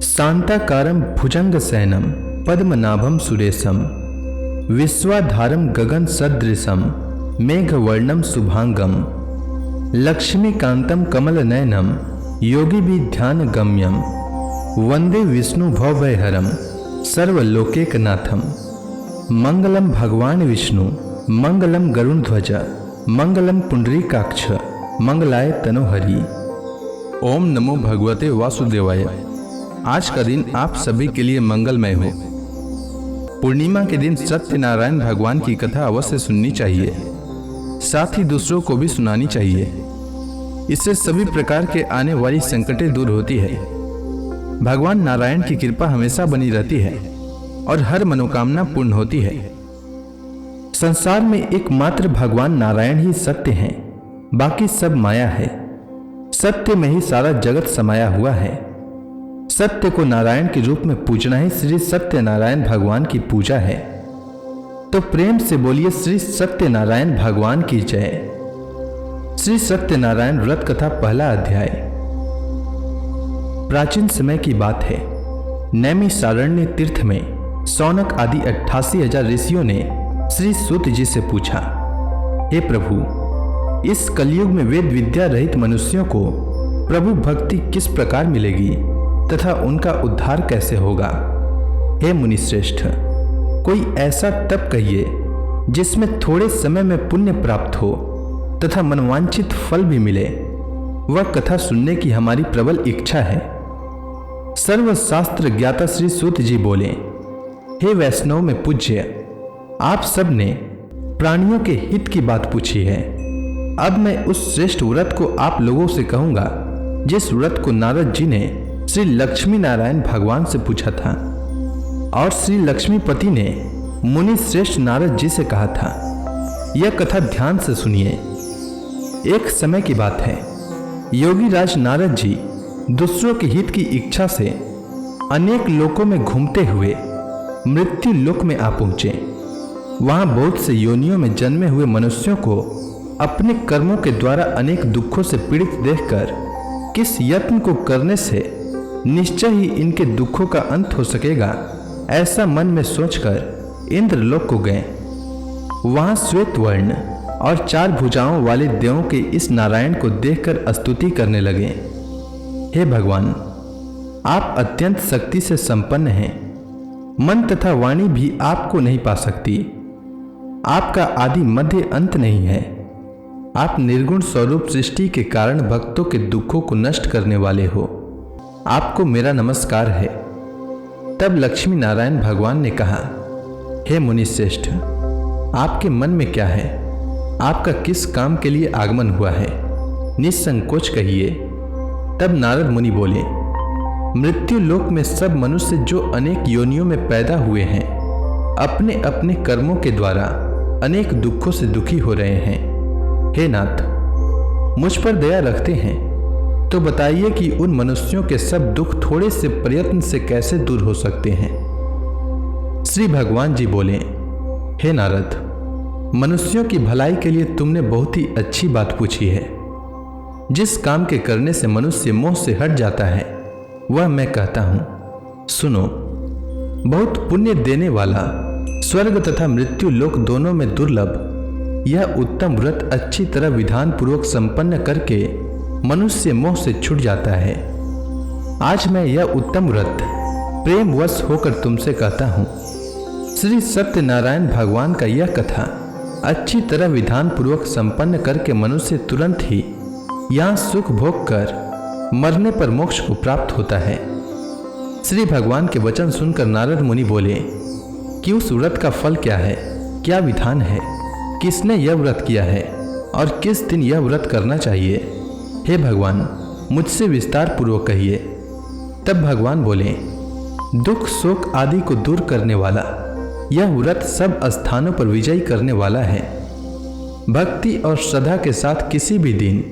शांताकारं भुजंगशयनं पद्मनाभं सुरेशं विश्वाधारं गगन सदृशं मेघवर्णं शुभांगं लक्ष्मीकांतं कमलनयनं योगिभिर्ध्यानगम्यं वंदे विष्णु भवभयहरं सर्वलोकैकनाथं। मंगलम भगवान विष्णु, मंगलम गरुड़ध्वज, मंगलम पुंडरीकाक्ष, मंगलाय तनोहरि। ओम नमो भगवते वासुदेवाय। आज का दिन आप सभी के लिए मंगलमय हो। पूर्णिमा के दिन सत्यनारायण भगवान की कथा अवश्य सुननी चाहिए, साथ ही दूसरों को भी सुनानी चाहिए। इससे सभी प्रकार के आने वाली संकटें दूर होती है। भगवान नारायण की कृपा हमेशा बनी रहती है और हर मनोकामना पूर्ण होती है। संसार में एकमात्र भगवान नारायण ही सत्य हैं, बाकी सब माया है। सत्य में ही सारा जगत समाया हुआ है। सत्य को नारायण के रूप में पूजना ही श्री सत्यनारायण भगवान की पूजा है। तो प्रेम से बोलिए श्री सत्यनारायण भगवान की जय। श्री सत्यनारायण व्रत कथा पहला अध्याय। प्राचीन समय की बात है। नैमिषारण्य तीर्थ में शौनक आदि 88,000 ऋषियों ने श्री सूत जी से पूछा, हे प्रभु, इस कलयुग में वेद विद्या रहित मनुष्यों को प्रभु भक्ति किस प्रकार मिलेगी तथा उनका उद्धार कैसे होगा। हे मुनिश्रेष्ठ, कोई ऐसा तप कहिए जिसमें थोड़े समय में पुण्य प्राप्त हो तथा मनवांछित फल भी मिले। वह कथा सुनने की हमारी प्रबल इच्छा है। सर्वशास्त्र ज्ञाता श्री सूत जी बोले, हे वैष्णव में पूज्य, आप सब ने प्राणियों के हित की बात पूछी है। अब मैं उस श्रेष्ठ व्रत को आप लोगों से कहूंगा जिस व्रत को नारद जी ने श्री लक्ष्मी नारायण भगवान से पूछा था और श्री लक्ष्मीपति ने मुनि श्रेष्ठ नारद जी से कहा था। यह कथा ध्यान से सुनिए। एक समय की बात है। योगी राज नारद जी दूसरों के हित की इच्छा से अनेक लोकों में घूमते हुए मृत्यु लोक में आ पहुंचे। वहां बहुत से योनियों में जन्मे हुए मनुष्यों को अपने कर्मों के द्वारा अनेक दुखों से पीड़ित देखकर किस यत्न को करने से निश्चय ही इनके दुखों का अंत हो सकेगा, ऐसा मन में सोचकर इंद्रलोक को गए। वहां श्वेत वर्ण और 4 भुजाओं वाले देवों के इस नारायण को देखकर स्तुति करने लगे। हे भगवान, आप अत्यंत शक्ति से संपन्न हैं। मन तथा वाणी भी आपको नहीं पा सकती। आपका आदि मध्य अंत नहीं है। आप निर्गुण स्वरूप सृष्टि के कारण भक्तों के दुखों को नष्ट करने वाले हो। आपको मेरा नमस्कार है। तब लक्ष्मी नारायण भगवान ने कहा, हे मुनिश्रेष्ठ, आपके मन में क्या है? आपका किस काम के लिए आगमन हुआ है? निसंकोच कहिए। तब नारद मुनि बोले, मृत्यु लोक में सब मनुष्य जो अनेक योनियों में पैदा हुए हैं, अपने अपने कर्मों के द्वारा अनेक दुखों से दुखी हो रहे हैं। हे नाथ, मुझ पर दया रखते हैं तो बताइए कि उन मनुष्यों के सब दुख थोड़े से प्रयत्न से कैसे दूर हो सकते हैं। श्री भगवान जी बोले, हे नारद, मनुष्यों की भलाई के लिए तुमने बहुत ही अच्छी बात पूछी है। जिस काम के करने से मनुष्य मोह से हट जाता है वह मैं कहता हूं, सुनो। बहुत पुण्य देने वाला, स्वर्ग तथा मृत्यु लोक दोनों में दुर्लभ यह उत्तम व्रत अच्छी तरह विधान पूर्वक संपन्न करके मनुष्य मोह से छूट जाता है। आज मैं यह उत्तम व्रत प्रेमवश होकर तुमसे कहता हूं। श्री सत्यनारायण भगवान का यह कथा अच्छी तरह विधान पूर्वक संपन्न करके मनुष्य तुरंत ही यहाँ सुख भोग कर मरने पर मोक्ष को प्राप्त होता है। श्री भगवान के वचन सुनकर नारद मुनि बोले कि उस व्रत का फल क्या है, क्या विधान है, किसने यह व्रत किया है और किस दिन यह व्रत करना चाहिए। हे भगवान, मुझसे विस्तार पूर्वक कहिए। तब भगवान बोले, दुख शोक आदि को दूर करने वाला यह व्रत सब स्थानों पर विजयी करने वाला है। भक्ति और श्रद्धा के साथ किसी भी दिन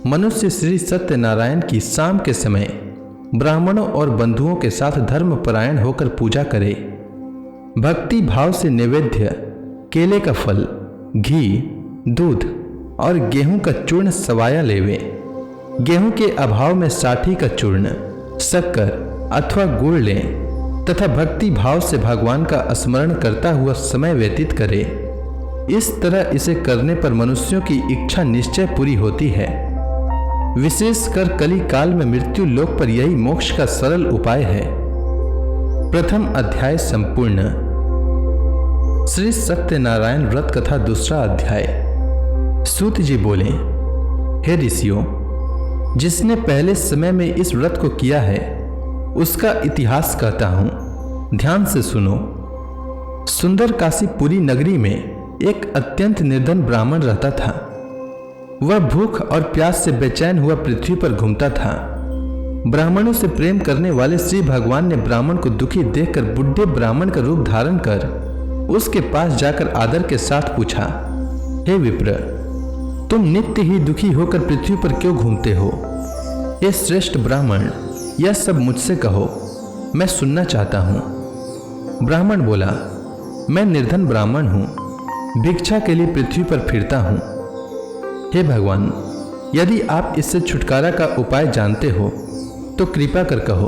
मनुष्य श्री सत्यनारायण की शाम के समय ब्राह्मणों और बंधुओं के साथ धर्मपरायण होकर पूजा करे। भक्ति भाव से नैवेद्य केले का फल, घी, दूध और गेहूं का चूर्ण सवाया लेवे। गेहूं के अभाव में साठी का चूर्ण, शक्कर अथवा गुड़ लें तथा भक्ति भाव से भगवान का स्मरण करता हुआ समय व्यतीत करे। इस तरह इसे करने पर मनुष्यों की इच्छा निश्चय पूरी होती है। विशेषकर कली काल में मृत्यु लोक पर यही मोक्ष का सरल उपाय है। प्रथम अध्याय संपूर्ण। श्री सत्यनारायण व्रत कथा दूसरा अध्याय। सूत जी बोले, हे ऋषियों, जिसने पहले समय में इस व्रत को किया है उसका इतिहास कहता हूं, ध्यान से सुनो। सुंदर काशीपुरी नगरी में एक अत्यंत निर्धन ब्राह्मण रहता था। वह भूख और प्यास से बेचैन हुआ पृथ्वी पर घूमता था। ब्राह्मणों से प्रेम करने वाले श्री भगवान ने ब्राह्मण को दुखी देखकर बुढ़े ब्राह्मण का रूप धारण कर उसके पास जाकर आदर के साथ पूछा, हे विप्र, तुम नित्य ही दुखी होकर पृथ्वी पर क्यों घूमते हो? हे श्रेष्ठ ब्राह्मण, यह सब मुझसे कहो, मैं सुनना चाहता हूं। ब्राह्मण बोला, मैं निर्धन ब्राह्मण हूं, भिक्षा के लिए पृथ्वी पर फिरता हूं। हे भगवान, यदि आप इससे छुटकारा का उपाय जानते हो तो कृपा कर कहो।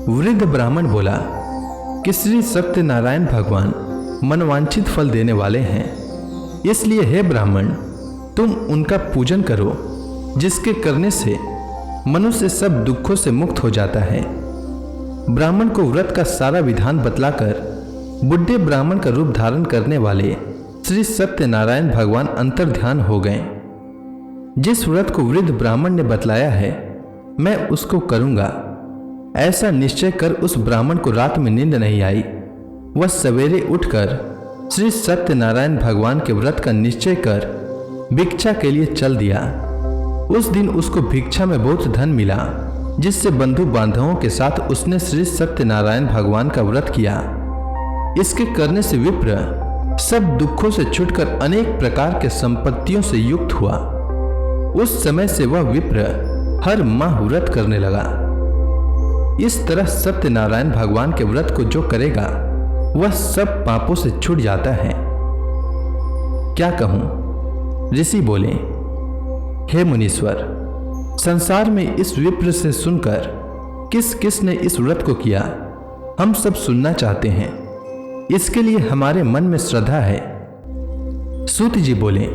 वृद्ध ब्राह्मण बोला कि श्री सत्यनारायण भगवान मनवांछित फल देने वाले हैं, इसलिए हे ब्राह्मण, तुम उनका पूजन करो, जिसके करने से मनुष्य सब दुखों से मुक्त हो जाता है। ब्राह्मण को व्रत का सारा विधान बतलाकर बुढ़े ब्राह्मण का रूप धारण करने वाले श्री सत्यनारायण भगवान अंतर्ध्यान हो गए। जिस व्रत को वृद्ध ब्राह्मण ने बतलाया है मैं उसको करूंगा, ऐसा निश्चय कर उस ब्राह्मण को रात में नींद नहीं आई। वह सवेरे उठकर श्री सत्यनारायण भगवान के व्रत का निश्चय कर भिक्षा के लिए चल दिया। उस दिन उसको भिक्षा में बहुत धन मिला, जिससे बंधु बांधवों के साथ उसने श्री सत्यनारायण भगवान का व्रत किया। इसके करने से विप्र सब दुखों से छुटकर अनेक प्रकार के संपत्तियों से युक्त हुआ। उस समय से वह विप्र हर माह व्रत करने लगा। इस तरह सत्यनारायण भगवान के व्रत को जो करेगा वह सब पापों से छूट जाता है। क्या कहूं? ऋषि बोले, हे मुनीश्वर, संसार में इस विप्र से सुनकर किस किस ने इस व्रत को किया हम सब सुनना चाहते हैं। इसके लिए हमारे मन में श्रद्धा है। सूत जी बोले,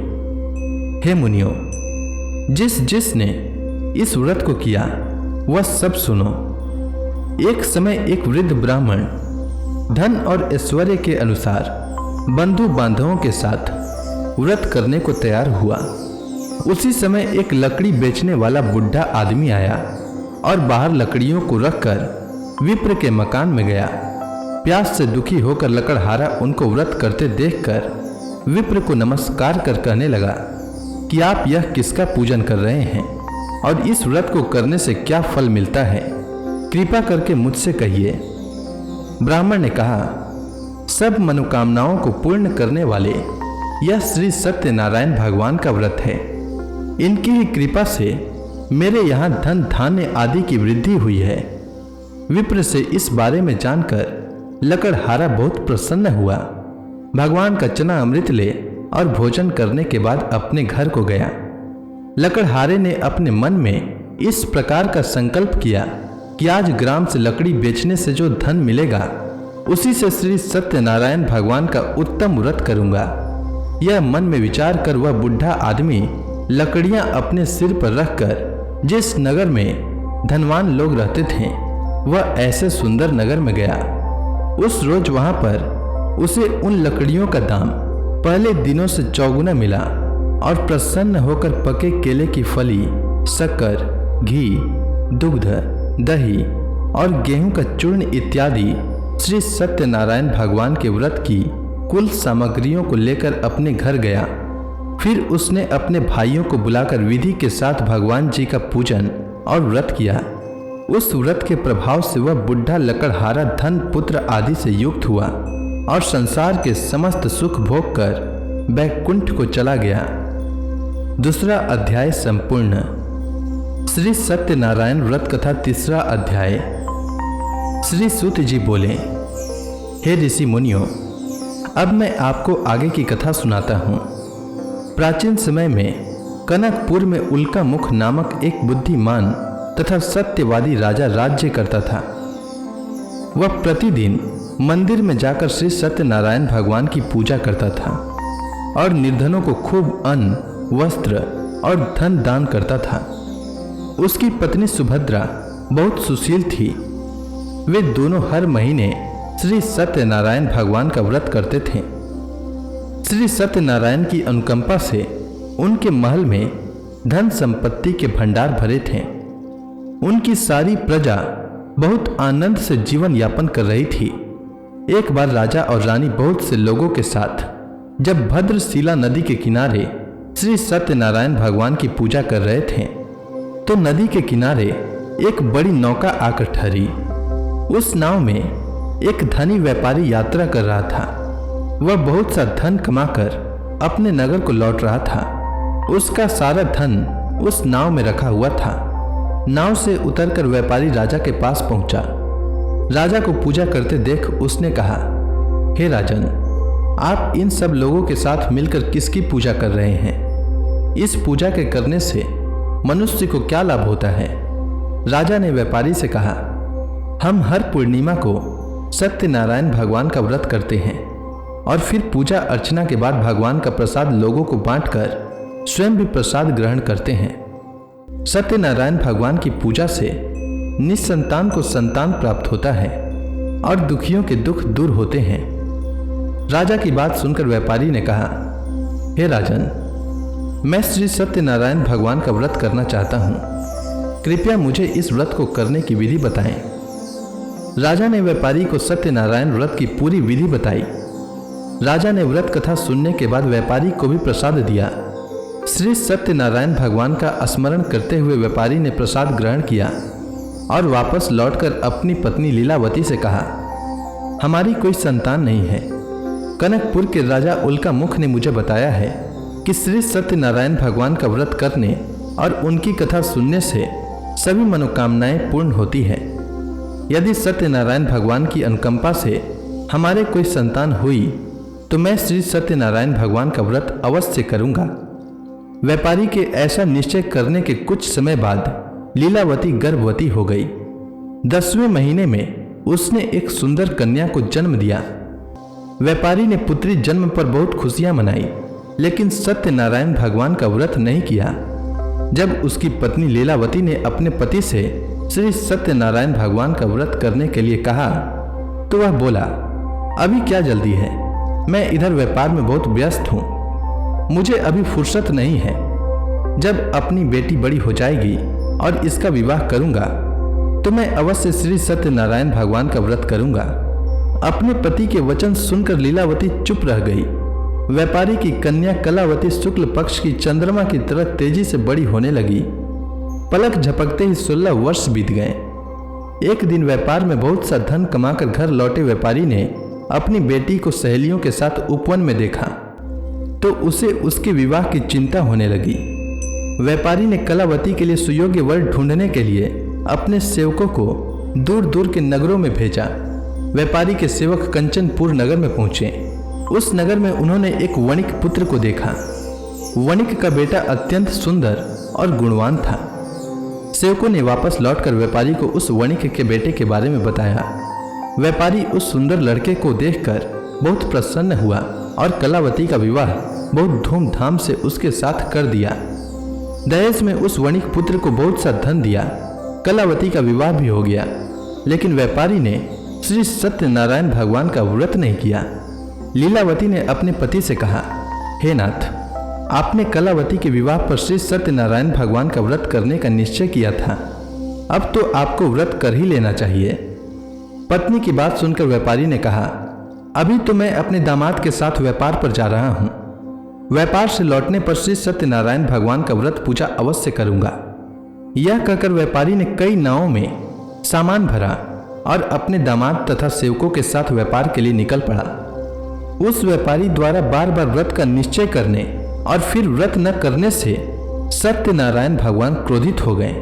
हे मुनियों, जिस जिसने इस व्रत को किया वह सब सुनो। एक समय एक वृद्ध ब्राह्मण धन और ऐश्वर्य के अनुसार बंधु बांधवों के साथ व्रत करने को तैयार हुआ। उसी समय एक लकड़ी बेचने वाला बुढ़ा आदमी आया और बाहर लकड़ियों को रखकर विप्र के मकान में गया। प्यास से दुखी होकर लकड़हारा उनको व्रत करते देखकर विप्र को नमस्कार कर कहने लगा कि आप यह किसका पूजन कर रहे हैं और इस व्रत को करने से क्या फल मिलता है, कृपा करके मुझसे कहिए। ब्राह्मण ने कहा, सब मनोकामनाओं को पूर्ण करने वाले यह श्री सत्यनारायण भगवान का व्रत है। इनकी ही कृपा से मेरे यहाँ धन धान्य आदि की वृद्धि हुई है। विप्र से इस बारे में जानकर लकड़हारा बहुत प्रसन्न हुआ। भगवान का चना अमृत ले और भोजन करने के बाद अपने घर को गया। लकड़हारे ने अपने मन में इस प्रकार का संकल्प किया कि आज ग्राम से लकड़ी बेचने से जो धन मिलेगा उसी से श्री सत्यनारायण भगवान का उत्तम व्रत करूंगा। यह मन में विचार कर वह बुढ़ा आदमी लकड़ियां अपने सिर पर रखकर जिस नगर में धनवान लोग रहते थे वह ऐसे सुंदर नगर में गया। उस रोज वहां पर उसे उन लकड़ियों का दाम पहले दिनों से चौगुना मिला और प्रसन्न होकर पके केले की फली, शक्कर, घी, दुग्ध, दही और गेहूं का चूर्ण इत्यादि श्री सत्यनारायण भगवान के व्रत की कुल सामग्रियों को लेकर अपने घर गया। फिर उसने अपने भाइयों को बुलाकर विधि के साथ भगवान जी का पूजन और व्रत किया। उस व्रत के प्रभाव से वह बुढ़ा लकड़हारा धन पुत्र आदि से युक्त हुआ और संसार के समस्त सुख भोग कर बैकुंठ को चला गया। दूसरा अध्याय संपूर्ण। श्री सत्यनारायण व्रत कथा तीसरा अध्याय। श्री सूत जी बोले, हे ऋषि मुनियों, अब मैं आपको आगे की कथा सुनाता हूँ। प्राचीन समय में कनकपुर में उल्का मुख नामक एक बुद्धिमान तथा सत्यवादी राजा राज्य करता था। वह प्रतिदिन मंदिर में जाकर श्री सत्यनारायण भगवान की पूजा करता था और निर्धनों को खूब अन्न, वस्त्र और धन दान करता था। उसकी पत्नी सुभद्रा बहुत सुशील थी। वे दोनों हर महीने श्री सत्यनारायण भगवान का व्रत करते थे। श्री सत्यनारायण की अनुकंपा से उनके महल में धन संपत्ति के भंडार भरे थे। उनकी सारी प्रजा बहुत आनंद से जीवन यापन कर रही थी। एक बार राजा और रानी बहुत से लोगों के साथ जब भद्रशिला नदी के किनारे श्री सत्यनारायण भगवान की पूजा कर रहे थे तो नदी के किनारे एक बड़ी नौका आकर ठहरी। उस नाव में एक धनी व्यापारी यात्रा कर रहा था। वह बहुत सा धन कमाकर अपने नगर को लौट रहा था। उसका सारा धन उस नाव में रखा हुआ था। नाव से उतरकर व्यापारी राजा के पास पहुंचा। राजा को पूजा करते देख उसने कहा, हे राजन, आप इन सब लोगों के साथ मिलकर किसकी पूजा कर रहे हैं? इस पूजा के करने से मनुष्य को क्या लाभ होता है? राजा ने व्यापारी से कहा, हम हर पूर्णिमा को सत्यनारायण भगवान का व्रत करते हैं और फिर पूजा अर्चना के बाद भगवान का प्रसाद लोगों को बांटकर स्वयं भी प्रसाद ग्रहण करते हैं। सत्यनारायण भगवान की पूजा से निसंतान को संतान प्राप्त होता है और दुखियों के दुख दूर होते हैं। राजा की बात सुनकर व्यापारी ने कहा, हे राजन, मैं श्री सत्यनारायण भगवान का व्रत करना चाहता हूँ। कृपया मुझे इस व्रत को करने की विधि बताएं। राजा ने व्यापारी को सत्यनारायण व्रत की पूरी विधि बताई। राजा ने व्रत कथा सुनने के बाद व्यापारी को भी प्रसाद दिया। श्री सत्यनारायण भगवान का स्मरण करते हुए व्यापारी ने प्रसाद ग्रहण किया और वापस लौटकर अपनी पत्नी लीलावती से कहा, हमारी कोई संतान नहीं है। कनकपुर के राजा उल्का मुख ने मुझे बताया है कि श्री सत्यनारायण भगवान का व्रत करने और उनकी कथा सुनने से सभी मनोकामनाएं पूर्ण होती है। यदि सत्यनारायण भगवान की अनुकंपा से हमारे कोई संतान हुई तो मैं श्री सत्यनारायण भगवान का व्रत अवश्य करूंगा। व्यापारी के ऐसा निश्चय करने के कुछ समय बाद लीलावती गर्भवती हो गई। 10वें महीने में उसने एक सुंदर कन्या को जन्म दिया। व्यापारी ने पुत्री जन्म पर बहुत खुशियां मनाई, लेकिन सत्यनारायण भगवान का व्रत नहीं किया। जब उसकी पत्नी लीलावती ने अपने पति से श्री सत्यनारायण भगवान का व्रत करने के लिए कहा तो वह बोला, अभी क्या जल्दी है, मैं इधर व्यापार में बहुत व्यस्त हूँ, मुझे अभी फुर्सत नहीं है। जब अपनी बेटी बड़ी हो जाएगी और इसका विवाह करूंगा तो मैं अवश्य श्री सत्यनारायण भगवान का व्रत करूंगा। अपने पति के वचन सुनकर लीलावती चुप रह गई। व्यापारी की कन्या कलावती शुक्ल पक्ष की चंद्रमा की तरह तेजी से बड़ी होने लगी। पलक झपकते ही 16 वर्ष बीत गए। एक दिन व्यापार में बहुत सा धन कमाकर घर लौटे व्यापारी ने अपनी बेटी को सहेलियों के साथ उपवन में देखा तो उसे उसके विवाह की चिंता होने लगी। व्यापारी ने कलावती के लिए सुयोग्य वर ढूंढने के लिए अपने सेवकों को दूर दूर के नगरों में भेजा। व्यापारी के सेवक कंचनपुर नगर में पहुंचे। उस नगर में उन्होंने एक वणिक पुत्र को देखा। वणिक का बेटा अत्यंत सुंदर और गुणवान था। सेवकों ने वापस लौटकर व्यापारी को उस वणिक के बेटे के बारे में बताया। व्यापारी उस सुंदर लड़के को देखकर बहुत प्रसन्न हुआ और कलावती का विवाह बहुत धूमधाम से उसके साथ कर दिया। दहेज में उस वणिक पुत्र को बहुत सा धन दिया। कलावती का विवाह भी हो गया, लेकिन व्यापारी ने श्री सत्यनारायण भगवान का व्रत नहीं किया। लीलावती ने अपने पति से कहा, हे नाथ, आपने कलावती के विवाह पर श्री सत्यनारायण भगवान का व्रत करने का निश्चय किया था, अब तो आपको व्रत कर ही लेना चाहिए। पत्नी की बात सुनकर व्यापारी ने कहा, अभी तो मैं अपने दामाद के साथ व्यापार पर जा रहा हूँ। व्यापार से लौटने पर श्री सत्यनारायण भगवान का व्रत पूजा अवश्य करूंगा। यह कहकर व्यापारी ने कई नावों में सामान भरा और अपने दामाद तथा सेवकों के साथ व्यापार के लिए निकल पड़ा। उस व्यापारी द्वारा बार बार व्रत का निश्चय करने और फिर व्रत न करने से सत्यनारायण भगवान क्रोधित हो गए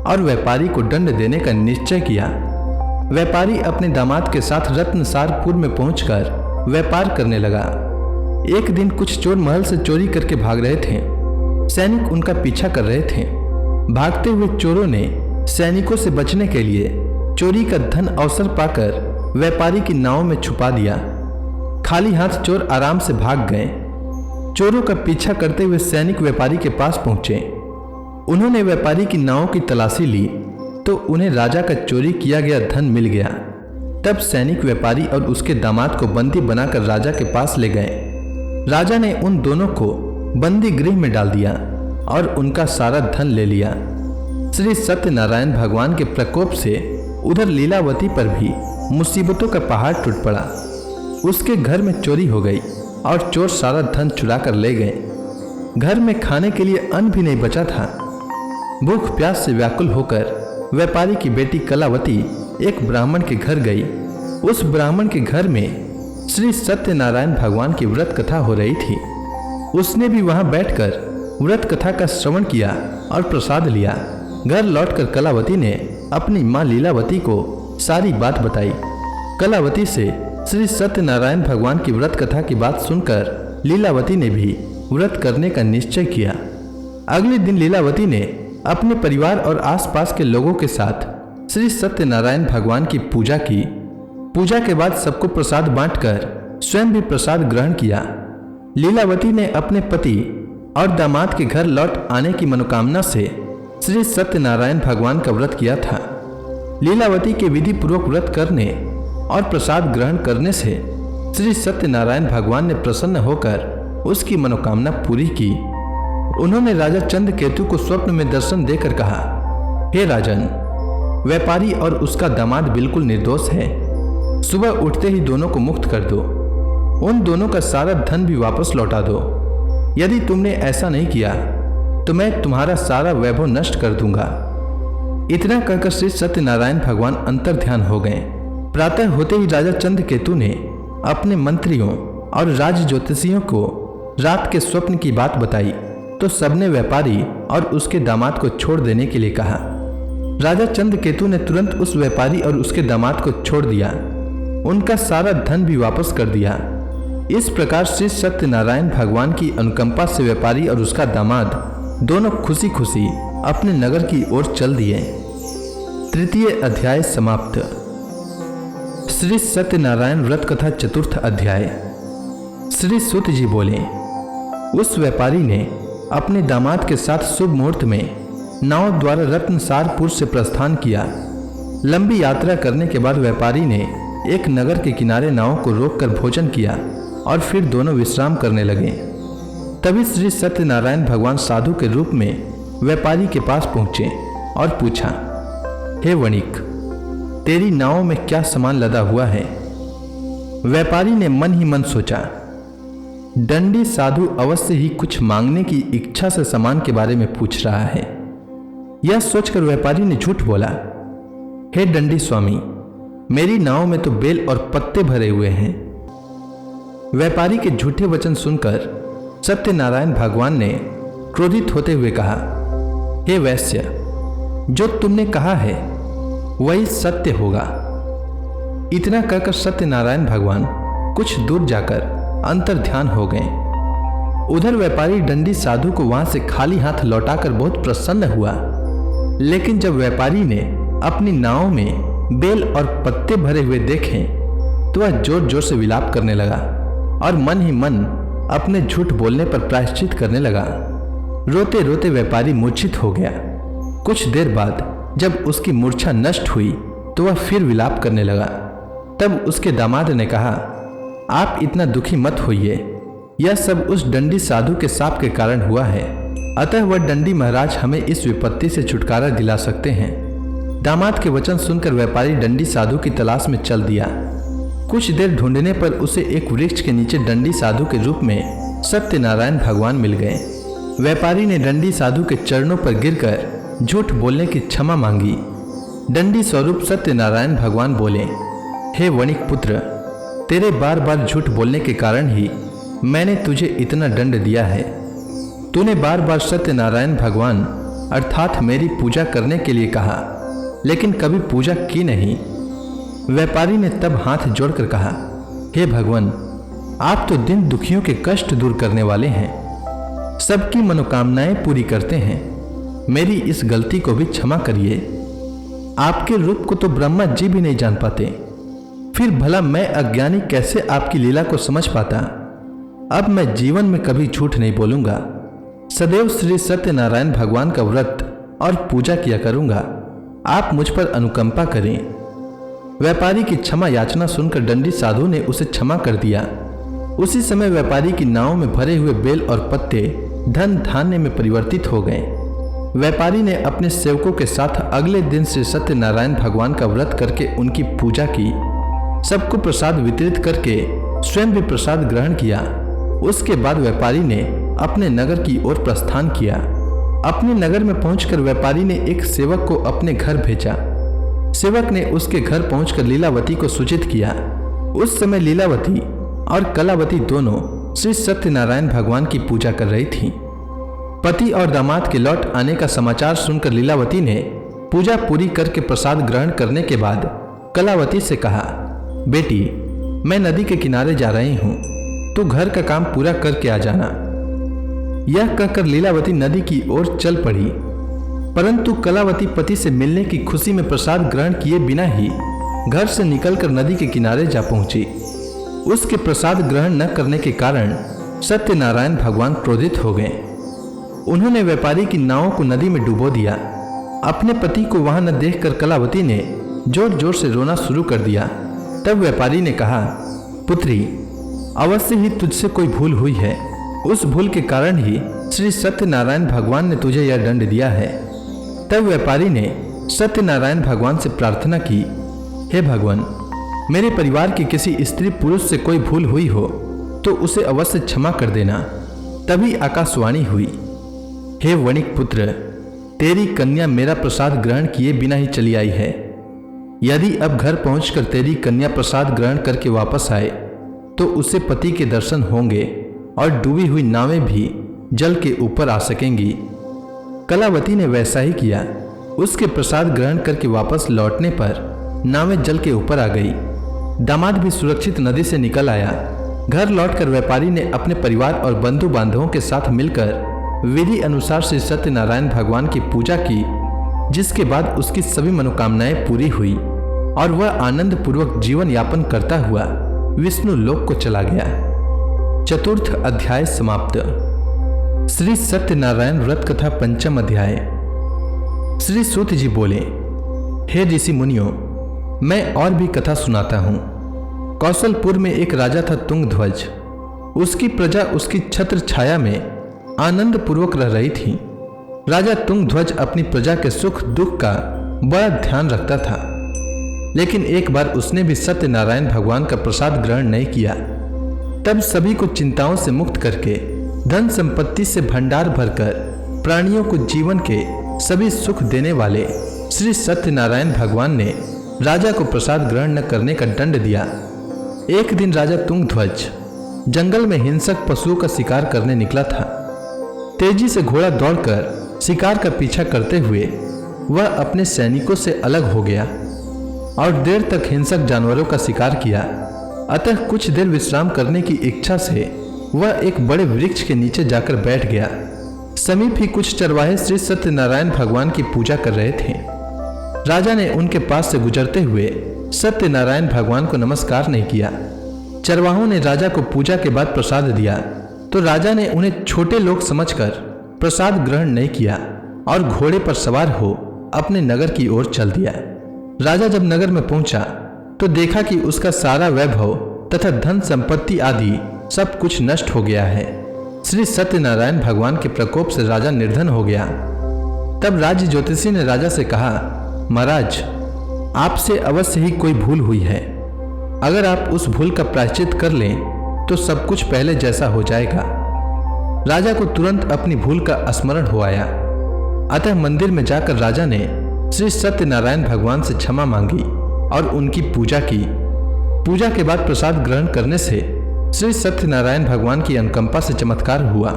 और व्यापारी को दंड देने का निश्चय किया। व्यापारी अपने दामाद के साथ रत्नसारपुर में पहुंचकर व्यापार करने लगा। एक दिन कुछ चोर महल से चोरी करके भाग रहे थे। सैनिक उनका पीछा कर रहे थे। भागते हुए चोरों ने सैनिकों से बचने के लिए चोरी का धन अवसर पाकर व्यापारी की नाव में छुपा दिया। खाली हाथ चोर आराम से भाग गए। चोरों का पीछा करते हुए सैनिक व्यापारी के पास पहुंचे। उन्होंने व्यापारी की नाव की तलाशी ली तो उन्हें राजा का चोरी किया गया धन मिल गया। तब सैनिक व्यापारी और उसके दामाद को बंदी बनाकर राजा के पास ले गए। राजा ने उन दोनों को बंदी गृह में डाल दिया और उनका सारा धन ले लिया। श्री सत्यनारायण भगवान के प्रकोप से उधर लीलावती पर भी मुसीबतों का पहाड़ टूट पड़ा। उसके घर में चोरी हो गई और चोर सारा धन चुरा कर ले गए। घर में खाने के लिए अन्न भी नहीं बचा था। भूख प्यास से व्याकुल होकर व्यापारी की बेटी कलावती एक ब्राह्मण के घर गई। उस ब्राह्मण के घर में श्री सत्यनारायण भगवान की व्रत कथा हो रही थी। उसने भी वहां बैठकर व्रत कथा का श्रवण किया और प्रसाद लिया। घर लौटकर कलावती ने अपनी मां लीलावती को सारी बात बताई। कलावती से श्री सत्यनारायण भगवान की व्रत कथा की बात सुनकर लीलावती ने भी व्रत करने का निश्चय किया। अगले दिन लीलावती ने अपने परिवार और आसपास के लोगों के साथ श्री सत्यनारायण भगवान की पूजा की। पूजा के बाद सबको प्रसाद बांटकर स्वयं भी प्रसाद ग्रहण किया। लीलावती ने अपने पति और दामाद के घर लौट आने की मनोकामना से श्री सत्यनारायण भगवान का व्रत किया था। लीलावती के विधि पूर्वक व्रत करने और प्रसाद ग्रहण करने से श्री सत्यनारायण भगवान ने प्रसन्न होकर उसकी मनोकामना पूरी की। उन्होंने राजा चंद्रकेतु को स्वप्न में दर्शन देकर कहा, हे राजन, व्यापारी और उसका दामाद बिल्कुल निर्दोष है। सुबह उठते ही दोनों को मुक्त कर दो। उन दोनों का सारा धन भी वापस लौटा दो। यदि तुमने ऐसा नहीं किया तो मैं तुम्हारा सारा वैभव नष्ट कर दूंगा। इतना कहकर श्री सत्यनारायण भगवान अंतर ध्यान हो गए। प्रातः होते ही राजा चंद्रकेतु ने अपने मंत्रियों और राज ज्योतिषियों को रात के स्वप्न की बात बताई तो सबने व्यापारी और उसके दामाद को छोड़ देने के लिए कहा। राजा चंद्रकेतु ने तुरंत उस व्यापारी और उसके दामाद को छोड़ दिया। उनका सारा धन भी वापस कर दिया। इस प्रकार श्री सत्यनारायण भगवान की अनुकंपा से व्यापारी और उसका दामाद दोनों खुशी खुशी अपने नगर की ओर चल दिए। तृतीय अध्याय समाप्त। श्री सत्यनारायण व्रत कथा चतुर्थ अध्याय। श्री सूत जी बोले, उस व्यापारी ने अपने दामाद के साथ शुभ मुहूर्त में नाव द्वारा रत्नसारपुर से प्रस्थान किया। लंबी यात्रा करने के बाद व्यापारी ने एक नगर के किनारे नाव को रोककर भोजन किया और फिर दोनों विश्राम करने लगे। तभी श्री सत्यनारायण भगवान साधु के रूप में व्यापारी के पास पहुंचे और पूछा, हे वणिक, तेरी नाव में क्या सामान लदा हुआ है? व्यापारी ने मन ही मन सोचा, दंडी साधु अवश्य ही कुछ मांगने की इच्छा से सामान के बारे में पूछ रहा है। यह सोचकर व्यापारी ने झूठ बोला, हे दंडी स्वामी, मेरी नाव में तो बेल और पत्ते भरे हुए हैं। व्यापारी के झूठे वचन सुनकर सत्यनारायण भगवान ने क्रोधित होते हुए कहा, हे वैश्य, जो तुमने कहा है वही सत्य होगा। इतना कहकर सत्यनारायण भगवान कुछ दूर जाकर अंतर ध्यान हो गए। उधर व्यापारी दंडी साधु को वहां से खाली हाथ लौटाकर बहुत प्रसन्न हुआ। लेकिन जब व्यापारी ने अपनी नाव में बेल और पत्ते भरे हुए देखे तो वह जोर जोर से विलाप करने लगा और मन ही मन अपने झूठ बोलने पर प्रायश्चित करने लगा। रोते रोते व्यापारी मूर्छित हो गया। कुछ देर बाद जब उसकी मूर्छा नष्ट हुई तो वह फिर विलाप करने लगा। तब उसके दामाद ने कहा, आप इतना दुखी मत होइए, यह सब उस दंडी साधु के शाप के कारण हुआ है। अतः वह दंडी महाराज हमें इस विपत्ति से छुटकारा दिला सकते हैं। दामाद के वचन सुनकर व्यापारी दंडी साधु की तलाश में चल दिया। कुछ देर ढूंढने पर उसे एक वृक्ष के नीचे दंडी साधु के रूप में सत्यनारायण भगवान मिल गए। व्यापारी ने दंडी साधु के चरणों पर गिरकर झूठ बोलने की क्षमा मांगी। दंडी स्वरूप सत्यनारायण भगवान बोले, हे वणिक पुत्र, तेरे बार बार झूठ बोलने के कारण ही मैंने तुझे इतना दंड दिया है। तूने बार बार सत्यनारायण भगवान अर्थात मेरी पूजा करने के लिए कहा, लेकिन कभी पूजा की नहीं। व्यापारी ने तब हाथ जोड़कर कहा, हे भगवान, आप तो दिन दुखियों के कष्ट दूर करने वाले हैं, सबकी मनोकामनाएं पूरी करते हैं। मेरी इस गलती को भी क्षमा करिए। आपके रूप को तो ब्रह्मा जी भी नहीं जान पाते, फिर भला मैं अज्ञानी कैसे आपकी लीला को समझ पाता। अब मैं जीवन में कभी झूठ नहीं बोलूंगा, सदैव श्री सत्यनारायण भगवान का व्रत और पूजा किया करूंगा। आप मुझ पर अनुकंपा करें। व्यापारी की क्षमा याचना सुनकर दंडी साधु ने उसे क्षमा कर दिया। उसी समय व्यापारी की नाव में भरे हुए बेल और पत्ते धन धान्य में परिवर्तित हो गए। व्यापारी ने अपने सेवकों के साथ अगले दिन श्री सत्यनारायण भगवान का व्रत करके उनकी पूजा की। सबको प्रसाद वितरित करके स्वयं भी प्रसाद ग्रहण किया। उसके बाद व्यापारी ने अपने नगर की ओर प्रस्थान किया। अपने नगर में पहुंचकर व्यापारी ने एक सेवक को अपने घर भेजा। सेवक ने उसके घर पहुंचकर लीलावती को सूचित किया। उस समय लीलावती और कलावती दोनों श्री सत्यनारायण भगवान की पूजा कर रही थीं। पति और दामाद के लौट आने का समाचार सुनकर लीलावती ने पूजा पूरी करके प्रसाद ग्रहण करने के बाद कलावती से कहा, बेटी, मैं नदी के किनारे जा रही हूँ, तो घर का काम पूरा करके आ जाना। यह कहकर लीलावती नदी की ओर चल पड़ी, परंतु कलावती पति से मिलने की खुशी में प्रसाद ग्रहण किए बिना ही घर से निकलकर नदी के किनारे जा पहुंची। उसके प्रसाद ग्रहण न करने के कारण सत्यनारायण भगवान क्रोधित हो गए। उन्होंने व्यापारी की नाव को नदी में डुबो दिया। अपने पति को वहां न देखकर कलावती ने जोर जोर से रोना शुरू कर दिया। तब व्यापारी ने कहा, पुत्री, अवश्य ही तुझसे कोई भूल हुई है। उस भूल के कारण ही श्री सत्यनारायण भगवान ने तुझे यह दंड दिया है। तब व्यापारी ने सत्यनारायण भगवान से प्रार्थना की, हे भगवान, मेरे परिवार के किसी स्त्री पुरुष से कोई भूल हुई हो तो उसे अवश्य क्षमा कर देना। तभी आकाशवाणी हुई, हे वणिक पुत्र, तेरी कन्या मेरा प्रसाद ग्रहण किए बिना ही चली आई है। यदि अब घर पहुंचकर तेरी कन्या प्रसाद ग्रहण करके वापस आए तो उसे पति के दर्शन होंगे और डूबी हुई नावें भी जल के ऊपर आ सकेंगी। कलावती ने वैसा ही किया। उसके प्रसाद ग्रहण करके वापस लौटने पर नावें जल के ऊपर आ गई। दामाद भी सुरक्षित नदी से निकल आया। घर लौटकर व्यापारी ने अपने परिवार और बंधु बांधवों के साथ मिलकर विधि अनुसार श्री सत्यनारायण भगवान की पूजा की, जिसके बाद उसकी सभी मनोकामनाएं पूरी हुई और वह आनंद पूर्वक जीवन यापन करता हुआ विष्णु लोक को चला गया। चतुर्थ अध्याय समाप्त। श्री सत्यनारायण व्रत कथा पंचम अध्याय। श्री सूत जी बोले, हे ऋषि मुनियों, मैं और भी कथा सुनाता हूँ। कौशलपुर में एक राजा था तुंगध्वज। उसकी प्रजा उसकी छत्र छाया में आनंद पूर्वक रह रही थी। राजा तुंगध्वज अपनी प्रजा के सुख दुख का बड़ा ध्यान रखता था, लेकिन एक बार उसने भी सत्यनारायण भगवान का प्रसाद ग्रहण नहीं किया। तब सभी को चिंताओं से मुक्त करके धन संपत्ति से भंडार भरकर प्राणियों को जीवन के सभी सुख देने वाले श्री सत्यनारायण भगवान ने राजा को प्रसाद ग्रहण न करने का दंड दिया। एक दिन राजा तुंगध्वज जंगल में हिंसक पशुओं का शिकार करने निकला था। तेजी से घोड़ा दौड़कर शिकार का पीछा करते हुए वह अपने सैनिकों से अलग हो गया और देर तक हिंसक जानवरों का शिकार किया। अतः कुछ देर विश्राम करने की इच्छा से वह एक बड़े वृक्ष के नीचे जाकर बैठ गया। समीप ही कुछ चरवाहे श्री सत्यनारायण भगवान की पूजा कर रहे थे। राजा ने उनके पास से गुजरते हुए सत्यनारायण भगवान को नमस्कार नहीं किया। चरवाहों ने राजा को पूजा के बाद प्रसाद दिया तो राजा ने उन्हें छोटे लोग समझकर प्रसाद ग्रहण नहीं किया और घोड़े पर सवार हो अपने नगर की ओर चल दिया। राजा जब नगर में पहुंचा तो देखा कि उसका सारा वैभव तथा धन संपत्ति आदि सब कुछ नष्ट हो गया है। श्री सत्यनारायण भगवान के प्रकोप से राजा निर्धन हो गया। तब राज्य ज्योतिषी ने राजा से कहा, महाराज, आपसे अवश्य ही कोई भूल हुई है। अगर आप उस भूल का प्रायश्चित कर लें तो सब कुछ पहले जैसा हो जाएगा। राजा को तुरंत अपनी भूल का स्मरण हो आया। अतः मंदिर में जाकर राजा ने श्री सत्यनारायण भगवान से क्षमा मांगी और उनकी पूजा की। पूजा के बाद प्रसाद ग्रहण करने से श्री सत्यनारायण भगवान की अनुकंपा से चमत्कार हुआ।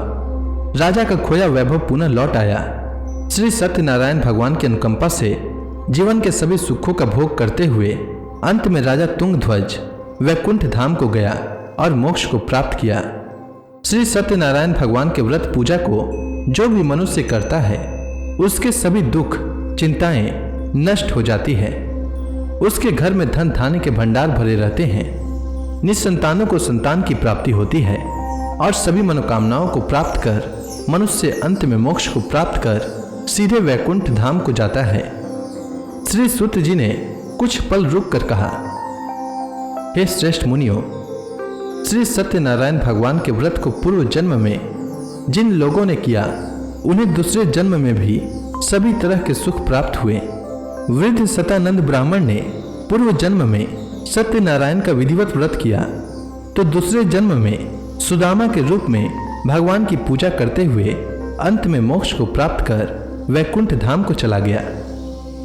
राजा का खोया वैभव पुनः लौट आया। श्री सत्यनारायण भगवान की अनुकंपा से जीवन के सभी सुखों का भोग करते हुए अंत में राजा तुंगध्वज वैकुंठ धाम को गया और मोक्ष को प्राप्त किया। श्री सत्यनारायण भगवान के व्रत पूजा को जो भी मनुष्य करता है उसके सभी दुख चिंताएं नष्ट हो जाती है। उसके घर में धन धान्य के भंडार भरे रहते हैं। निसंतानों को संतान की प्राप्ति होती है और सभी मनोकामनाओं को प्राप्त कर मनुष्य अंत में मोक्ष को प्राप्त कर सीधे वैकुंठ धाम को जाता है। श्री सूत जी ने कुछ पल रुक कर कहा, हे श्रेष्ठ मुनियों, श्री सत्यनारायण भगवान के व्रत को पूर्व जन्म में जिन लोगों ने किया उन्हें दूसरे जन्म में भी सभी तरह के सुख प्राप्त हुए। वृद्ध सतानंद ब्राह्मण ने पूर्व जन्म में सत्यनारायण का विधिवत व्रत किया तो दूसरे जन्म में सुदामा के रूप में भगवान की पूजा करते हुए अंत में मोक्ष को प्राप्त कर वैकुंठ धाम को चला गया।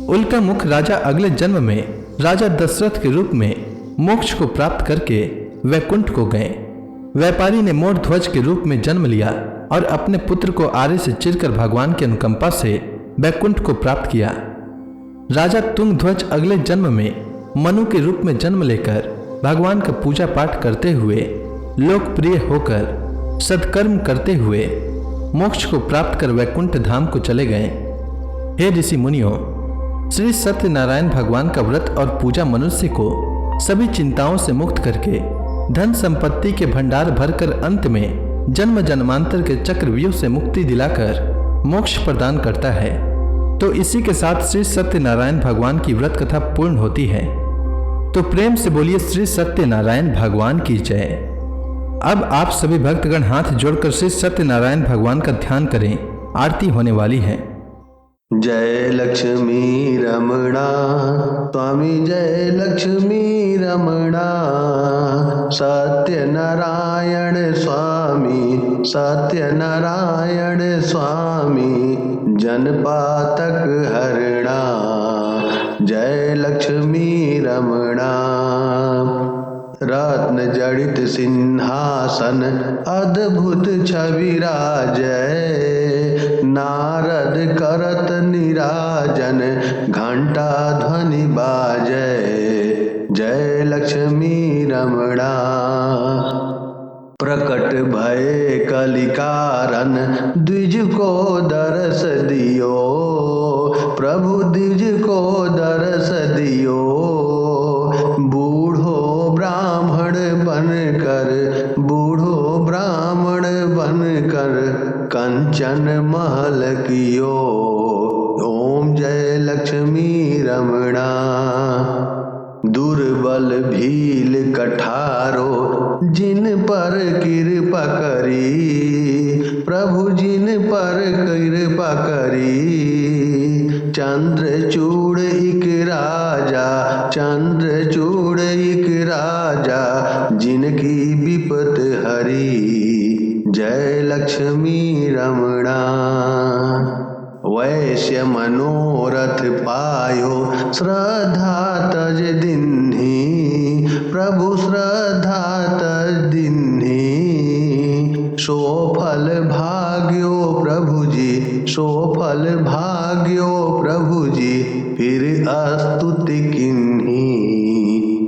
उल्का मुख राजा अगले जन्म में राजा दशरथ के रूप में मोक्ष को प्राप्त करके वैकुंठ को गए। व्यापारी ने मोर ध्वज के रूप में जन्म लिया और अपने पुत्र को आरे से चिरकर भगवान की अनुकंपा से वैकुंठ को प्राप्त किया। राजा तुंग ध्वज अगले जन्म में मनु के रूप में जन्म लेकर भगवान का पूजा पाठ करते हुए लोकप्रिय होकर सत्कर्म करते हुए मोक्ष को प्राप्त कर वैकुंठ धाम को चले गए। हे ऋषि मुनियों, श्री सत्यनारायण भगवान का व्रत और पूजा मनुष्य को सभी चिंताओं से मुक्त करके धन संपत्ति के भंडार भरकर अंत में जन्म जन्मांतर के चक्रव्यूह से मुक्ति दिलाकर मोक्ष प्रदान करता है। तो इसी के साथ श्री सत्यनारायण भगवान की व्रत कथा पूर्ण होती है। तो प्रेम से बोलिए श्री सत्यनारायण भगवान की जय। अब आप सभी भक्तगण हाथ जोड़कर श्री सत्यनारायण भगवान का ध्यान करें। आरती होने वाली है। जय लक्ष्मी रमणा स्वामी, जय लक्ष्मी रमणा, सत्यनारायण स्वामी, सत्यनारायण स्वामी, जनपातक हरणा, जय लक्ष्मी रमणा। रत्न जड़ित सिंहासन अद्भुत छवि राजय, नारद करत निराजन घंटा ध्वनि बाजय, जय लक्ष्मी रमणा। प्रकट भय कलिकारन द्विज को दरस दियो, प्रभु द्विज को दरस दियो, बूढ़ो ब्राह्मण बनकर, बूढ़ो ब्राह्मण बनकर कंचन महल कियो, ओम जय लक्ष्मी रमणा। दुर्बल भील कठारो जिन पर कृपा करी, प्रभु जिन पर कृपा करी, चंद्रचूड़ एक राजा, चंद्रचूड़ एक राजा, जिनकी विपत हरी, जय लक्ष्मी रमणा। वैश्य मनोरथ पायो श्रद्धा तज दिन्ही, प्रभु श्रद्धा तज दिन्ही, सो फल भाग्यो प्रभु जी, सो फल भाग्यो प्रभु जी, फिर स्तुति किन्ही,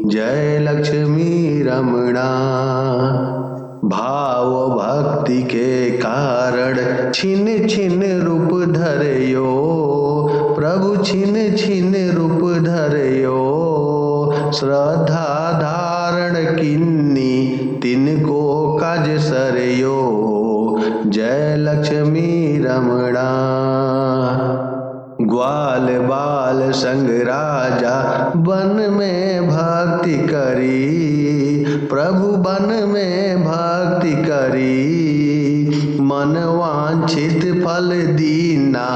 जय लक्ष्मी रमणा। भाव भक्ति के कारण छिन छिन रूप धरयो, प्रभु छिन छिन रूप धरयो, श्रद्धा धारण किन्नी तिनको काज सरयो, जय लक्ष्मी रमणा। ग्वाल बाल संग राजा वन में भक्ति करी, प्रभु वन में भक्ति करी, मन वांछित फल दीना,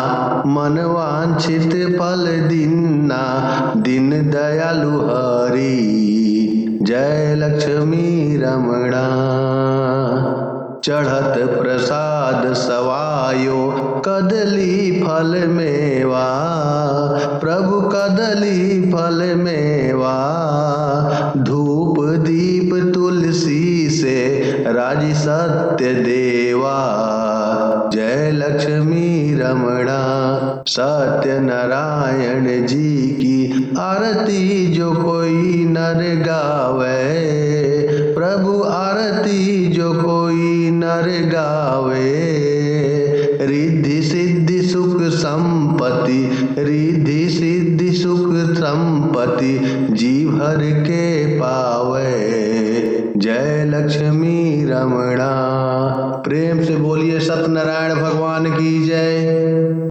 मन वांछित फल दीना, दिन दयालु हरि, जय लक्ष्मी रमणा। चढ़त प्रसाद सवायो कदली फल मेवा, प्रभु कदली फल मेवा, धूप दीप तुलसी से राजी सत्य देवा, जय लक्ष्मी रमणा। सत्यनारायण जी की आरती जो कोई नर गावे, प्रभु आरती जो कोई नर गावे, रिद्धि सिद्धि सुख संपत्ति, रिद्धि सिद्धि पति जी भर के पावे। जय लक्ष्मी रमणा। प्रेम से बोलिए सत्यनारायण भगवान की जय।